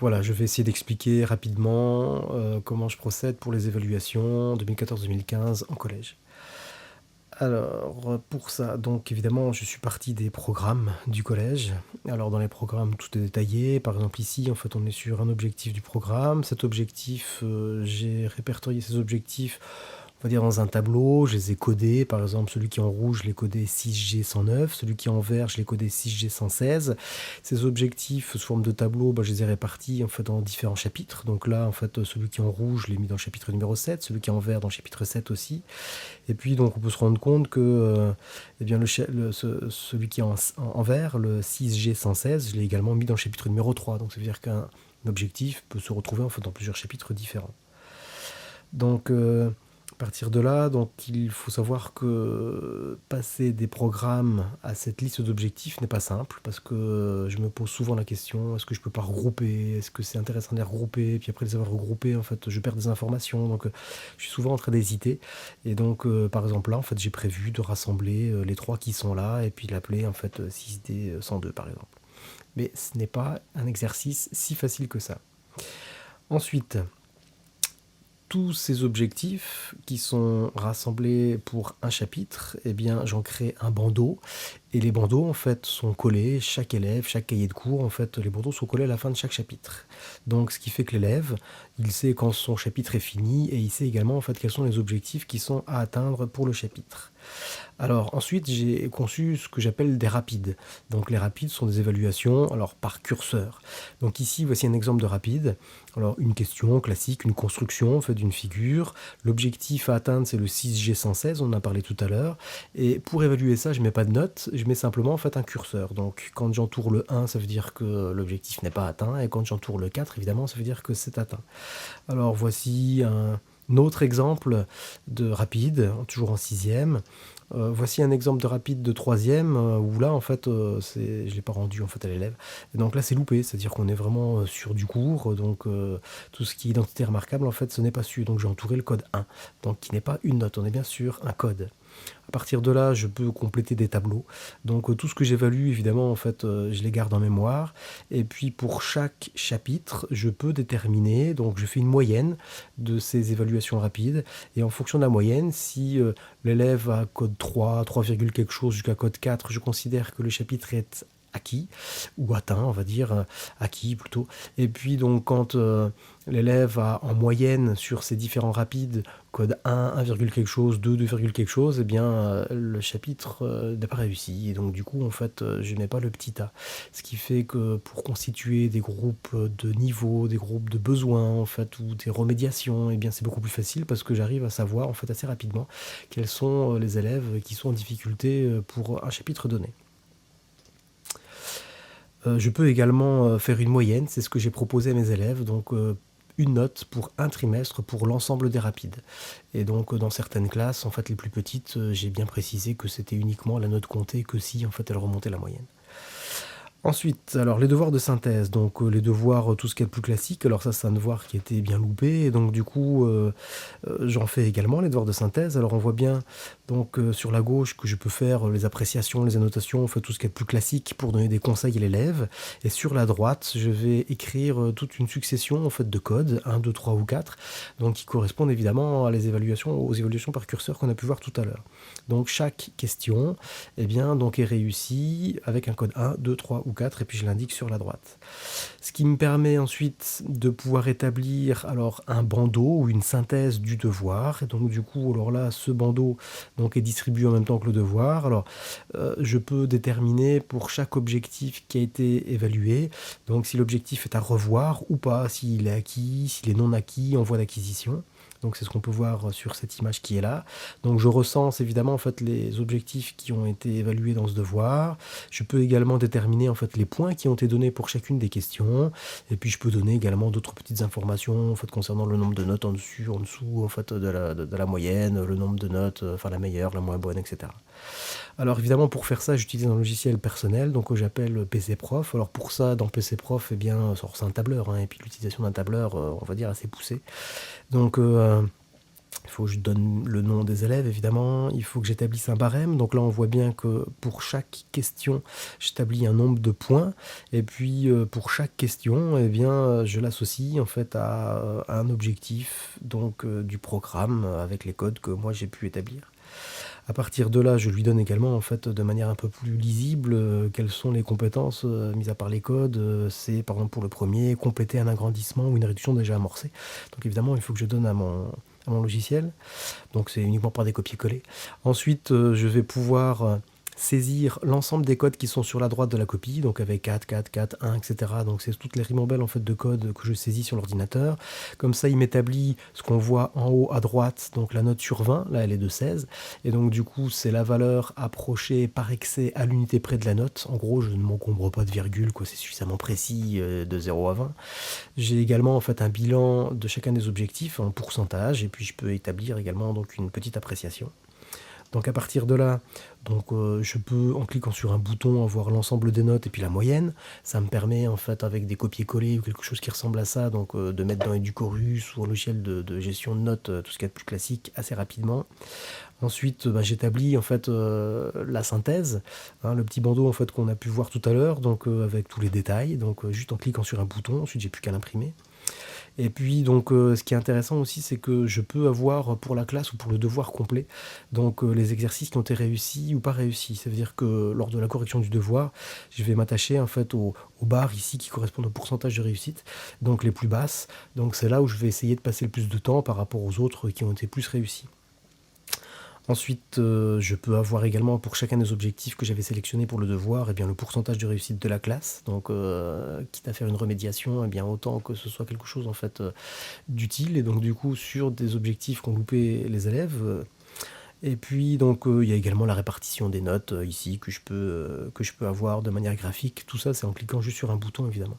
Voilà, je vais essayer d'expliquer rapidement comment je procède pour les évaluations 2014-2015 en collège. Alors, pour ça, donc évidemment, je suis parti des programmes du collège. Alors, dans les programmes, tout est détaillé. Par exemple, ici, en fait, on est sur un objectif du programme. Cet objectif, j'ai répertorié ces objectifs, on va dire, dans un tableau. Je les ai codés. Par exemple, celui qui est en rouge, je l'ai codé 6G109. Celui qui est en vert, je l'ai codé 6G116. Ces objectifs sous forme de tableau, bah, je les ai répartis en fait dans différents chapitres. Donc là, en fait, celui qui est en rouge, je l'ai mis dans le chapitre numéro 7. Celui qui est en vert, dans le chapitre 7 aussi. Et puis donc on peut se rendre compte que eh bien, celui qui est en vert, le 6G116, je l'ai également mis dans le chapitre numéro 3. Donc ça veut dire qu'un objectif peut se retrouver en fait dans plusieurs chapitres différents. Donc à partir de là, donc, il faut savoir que passer des programmes à cette liste d'objectifs n'est pas simple parce que je me pose souvent la question, est-ce que je peux pas regrouper? Est-ce que c'est intéressant de les regrouper? Puis après les avoir regroupés, en fait, je perds des informations. Donc je suis souvent en train d'hésiter. Et donc par exemple là, en fait, j'ai prévu de rassembler les trois qui sont là et puis l'appeler en fait 6D102 par exemple. Mais ce n'est pas un exercice si facile que ça. Ensuite, tous ces objectifs qui sont rassemblés pour un chapitre, eh bien, j'en crée un bandeau. Et les bandeaux, en fait, sont collés, chaque élève, chaque cahier de cours, en fait, les bandeaux sont collés à la fin de chaque chapitre. Donc, ce qui fait que l'élève, il sait quand son chapitre est fini et il sait également, en fait, quels sont les objectifs qui sont à atteindre pour le chapitre. Alors ensuite, j'ai conçu ce que j'appelle des rapides. Donc les rapides sont des évaluations alors par curseur. Donc ici, voici un exemple de rapide. Alors une question classique, une construction faite d'une figure. L'objectif à atteindre, c'est le 6G116, on en a parlé tout à l'heure. Et pour évaluer ça, je ne mets pas de note, je mets simplement en fait un curseur. Donc quand j'entoure le 1, ça veut dire que l'objectif n'est pas atteint. Et quand j'entoure le 4, évidemment, ça veut dire que c'est atteint. Alors voici un autre exemple de rapide, toujours en sixième. Voici un exemple de rapide de troisième où là en fait je ne l'ai pas rendu en fait à l'élève. Et donc là c'est loupé, c'est-à-dire qu'on est vraiment sur du cours, donc tout ce qui est identité remarquable en fait ce n'est pas su. Donc j'ai entouré le code 1, donc qui n'est pas une note, on est bien sûr un code. À partir de là, je peux compléter des tableaux. Donc tout ce que j'évalue, évidemment, en fait, je les garde en mémoire. Et puis pour chaque chapitre, je peux déterminer, donc je fais une moyenne de ces évaluations rapides. Et en fonction de la moyenne, si l'élève a code 3, 3, quelque chose jusqu'à code 4, je considère que le chapitre est acquis, ou atteint, on va dire, acquis plutôt. Et puis donc quand l'élève a en moyenne sur ces différents rapides code 1, 1, quelque chose, 2, 2, quelque chose, eh bien le chapitre n'a pas réussi. Et donc du coup, en fait, je n'ai pas le petit A. Ce qui fait que pour constituer des groupes de niveaux, des groupes de besoins, en fait, ou des remédiations, eh bien c'est beaucoup plus facile parce que j'arrive à savoir, en fait, assez rapidement quels sont les élèves qui sont en difficulté pour un chapitre donné. Je peux également faire une moyenne, c'est ce que j'ai proposé à mes élèves, donc une note pour un trimestre pour l'ensemble des rapides. Et donc dans certaines classes, en fait les plus petites, j'ai bien précisé que c'était uniquement la note comptée que si en fait elle remontait la moyenne. Ensuite, alors les devoirs de synthèse, donc les devoirs, tout ce qui est le plus classique, alors ça c'est un devoir qui était bien loupé, et donc du coup j'en fais également les devoirs de synthèse. Alors on voit bien donc sur la gauche que je peux faire les appréciations, les annotations, en fait tout ce qui est le plus classique pour donner des conseils à l'élève, et sur la droite je vais écrire toute une succession en fait de codes, 1, 2, 3 ou 4, donc qui correspondent évidemment à aux évaluations par curseur qu'on a pu voir tout à l'heure. Donc chaque question eh bien, donc est réussie avec un code 1, 2, 3 ou 4 et puis je l'indique sur la droite. Ce qui me permet ensuite de pouvoir établir alors un bandeau ou une synthèse du devoir. Et donc du coup, alors là, ce bandeau donc, est distribué en même temps que le devoir. Alors je peux déterminer pour chaque objectif qui a été évalué, donc si l'objectif est à revoir ou pas, s'il est acquis, s'il est non acquis en voie d'acquisition. Donc c'est ce qu'on peut voir sur cette image qui est là. Donc je recense évidemment en fait les objectifs qui ont été évalués dans ce devoir. Je peux également déterminer en fait les points qui ont été donnés pour chacune des questions. Et puis je peux donner également d'autres petites informations en fait concernant le nombre de notes en dessus, en dessous en fait de la moyenne, le nombre de notes, enfin la meilleure, la moins bonne, etc. Alors évidemment pour faire ça j'utilise un logiciel personnel donc que j'appelle PC Prof. Alors pour ça dans PC Prof eh bien c'est un tableur hein, et puis l'utilisation d'un tableur on va dire assez poussée. Donc Il faut que je donne le nom des élèves, évidemment. Il faut que j'établisse un barème. Donc là, on voit bien que pour chaque question, j'établis un nombre de points. Et puis, pour chaque question, eh bien, je l'associe en fait à un objectif donc, du programme avec les codes que moi j'ai pu établir. À partir de là, je lui donne également, en fait, de manière un peu plus lisible, quelles sont les compétences, mis à part les codes. C'est par exemple pour le premier, compléter un agrandissement ou une réduction déjà amorcée. Donc évidemment, il faut que je donne à mon logiciel. Donc c'est uniquement par des copier-coller. Ensuite, je vais pouvoir saisir l'ensemble des codes qui sont sur la droite de la copie, donc avec 4, 4, 4, 1, etc. Donc c'est toutes les ribambelles en fait de codes que je saisis sur l'ordinateur. Comme ça, il m'établit ce qu'on voit en haut à droite, donc la note sur 20, là elle est de 16. Et donc du coup, c'est la valeur approchée par excès à l'unité près de la note. En gros, je ne m'encombre pas de virgule, quoi, c'est suffisamment précis de 0 à 20. J'ai également en fait un bilan de chacun des objectifs en pourcentage, et puis je peux établir également donc une petite appréciation. Donc à partir de là, donc, je peux, en cliquant sur un bouton, avoir l'ensemble des notes et puis la moyenne. Ça me permet, en fait, avec des copier-coller ou quelque chose qui ressemble à ça, donc de mettre dans Educorus ou un logiciel de gestion de notes, tout ce qu'il y a de plus classique, assez rapidement. Ensuite, bah, j'établis en fait la synthèse, hein, le petit bandeau en fait qu'on a pu voir tout à l'heure, donc avec tous les détails. Donc juste en cliquant sur un bouton, ensuite j'ai plus qu'à l'imprimer. Et puis donc ce qui est intéressant aussi, c'est que je peux avoir pour la classe ou pour le devoir complet, donc les exercices qui ont été réussis ou pas réussis. Ça veut dire que lors de la correction du devoir, je vais m'attacher en fait aux barres ici qui correspondent au pourcentage de réussite, donc les plus basses. Donc c'est là où je vais essayer de passer le plus de temps par rapport aux autres qui ont été plus réussis. Ensuite, je peux avoir également pour chacun des objectifs que j'avais sélectionnés pour le devoir, eh bien, le pourcentage de réussite de la classe. Donc, quitte à faire une remédiation, eh bien, autant que ce soit quelque chose en fait d'utile. Et donc, du coup, sur des objectifs qu'ont loupé les élèves. Et puis, donc, il y a également la répartition des notes ici que je peux avoir de manière graphique. Tout ça, c'est en cliquant juste sur un bouton, évidemment.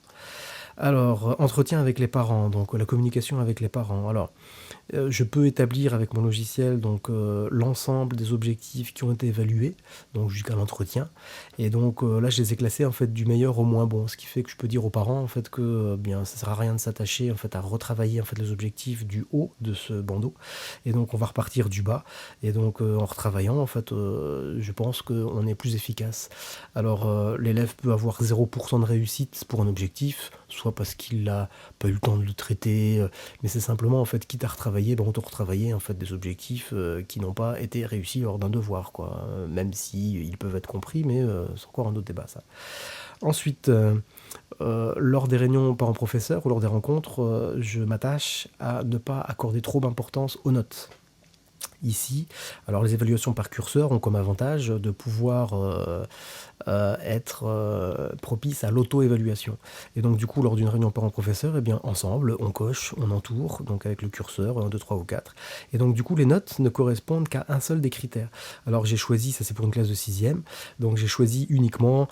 Alors, entretien avec les parents, donc la communication avec les parents. Alors, je peux établir avec mon logiciel donc l'ensemble des objectifs qui ont été évalués, donc jusqu'à l'entretien. Et donc là, je les ai classés en fait du meilleur au moins bon, ce qui fait que je peux dire aux parents en fait que bien ça sert à rien de s'attacher en fait à retravailler en fait les objectifs du haut de ce bandeau. Et donc on va repartir du bas. Et donc en retravaillant en fait, je pense qu'on est plus efficace. Alors l'élève peut avoir 0% de réussite pour un objectif, soit parce qu'il n'a pas eu le temps de le traiter, mais c'est simplement en fait quitte à retravailler, ben, autant retravailler en fait des objectifs qui n'ont pas été réussis lors d'un devoir, quoi. Même si ils peuvent être compris, mais c'est encore un autre débat ça. Ensuite, lors des réunions parents-professeurs ou lors des rencontres, je m'attache à ne pas accorder trop d'importance aux notes. Ici, alors les évaluations par curseur ont comme avantage de pouvoir être propice à l'auto-évaluation. Et donc du coup, lors d'une réunion parent-professeur, eh bien ensemble, on coche, on entoure, donc avec le curseur, 1, 2, 3 ou 4. Et donc du coup, les notes ne correspondent qu'à un seul des critères. Alors j'ai choisi, ça c'est pour une classe de 6e, donc j'ai choisi uniquement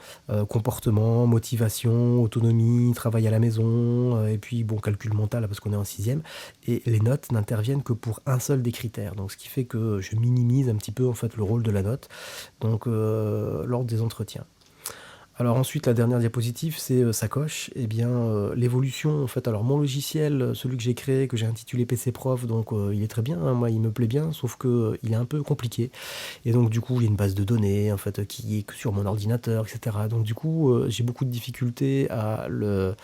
comportement, motivation, autonomie, travail à la maison, et puis bon, calcul mental parce qu'on est en 6e. Et les notes n'interviennent que pour un seul des critères. Donc ce qui fait que je minimise un petit peu en fait le rôle de la note donc lors des entretiens. Alors ensuite, la dernière diapositive, c'est sacoche. Eh bien, l'évolution, en fait, alors mon logiciel, celui que j'ai créé, que j'ai intitulé PC Prof, donc il est très bien, hein, moi il me plaît bien, sauf que il est un peu compliqué. Et donc du coup, il y a une base de données, en fait, qui est que sur mon ordinateur, etc. Donc du coup, j'ai beaucoup de difficultés à le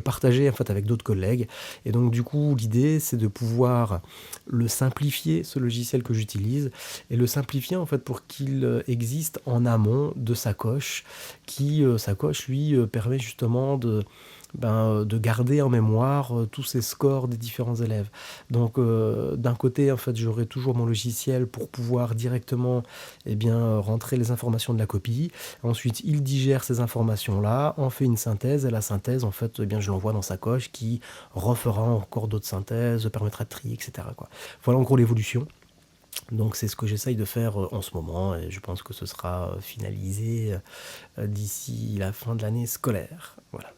partager, en fait, avec d'autres collègues. Et donc du coup, l'idée, c'est de pouvoir le simplifier, ce logiciel que j'utilise, et le simplifier, en fait, pour qu'il existe en amont de sacoche, qui sacoche lui permet justement de garder en mémoire tous ces scores des différents élèves. Donc d'un côté en fait j'aurai toujours mon logiciel pour pouvoir directement eh bien, rentrer les informations de la copie. Ensuite il digère ces informations là, en fait une synthèse et la synthèse en fait eh bien, je l'envoie dans Sacoche qui refera encore d'autres synthèses, permettra de trier, etc. quoi. Voilà en gros l'évolution. Donc c'est ce que j'essaye de faire en ce moment et je pense que ce sera finalisé d'ici la fin de l'année scolaire. Voilà.